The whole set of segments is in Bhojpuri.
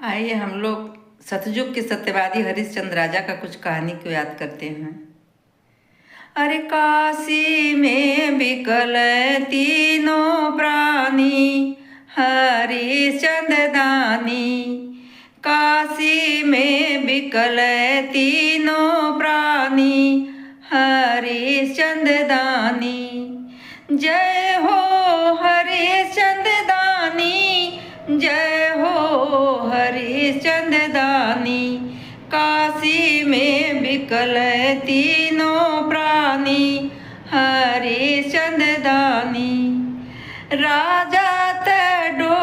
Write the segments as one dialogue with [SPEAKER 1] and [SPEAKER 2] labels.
[SPEAKER 1] आइए हम लोग सतयुग के सत्यवादी हरिश्चंद्र राजा का कुछ कहानी को याद करते हैं। अरे काशी में बिकल तीनों प्राणी हरिश्चंद्र दानी। काशी में बिकल तीनों प्राणी हरिश्चंद्र दानी। जय हो हरिश्चंद्र दानी, जय हो हरिश्चंद्र दानी। काशी में बिकल तीनों प्राणी हरिश्चंद्र दानी। राजा तडो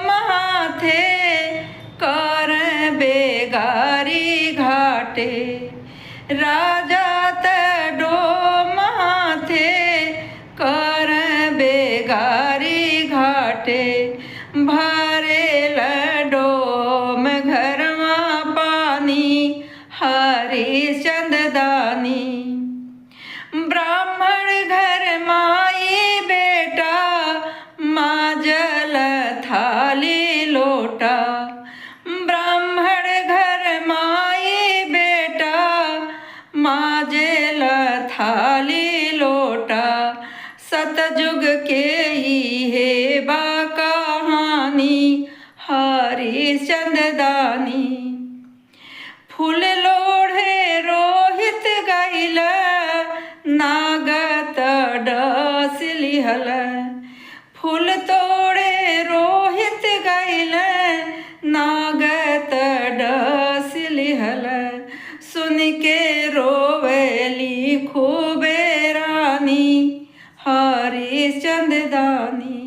[SPEAKER 1] महाथे कर बेगारी घाटे। राजा तडो महाथे कर बेगारी घाटे। भरे लडोम घर में पानी हरिश्चंद्र दानी। ब्राह्मण घर माई बेटा माजल थाली लोटा। ब्राह्मण घर माई बेटा माजल थाली लोटा। सतयुग के ही है बा कहानी हरिश्चंद्र दानी। फूल लोढ़े रोहित गइल नागत डस लिहल। फूल तोड़े रोहित गइल नागत डस लिहल। सुन के रोवेली खूबे रानी हरिश्चंद्र दानी।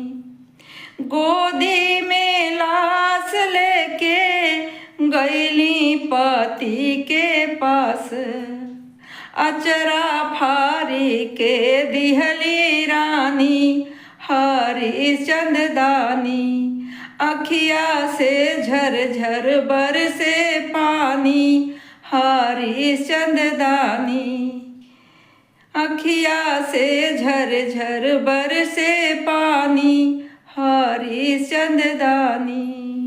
[SPEAKER 1] गोदी में लाश लेके गईली पति के पास। अचरा फारी के दिहली रानी हरिश्चंद्र दानी। अखिया से झरझर बरसे पानी हरिश्चंद्र दानी। अखिया से झरझर बरसे पानी हरिश्चंद्र दानी।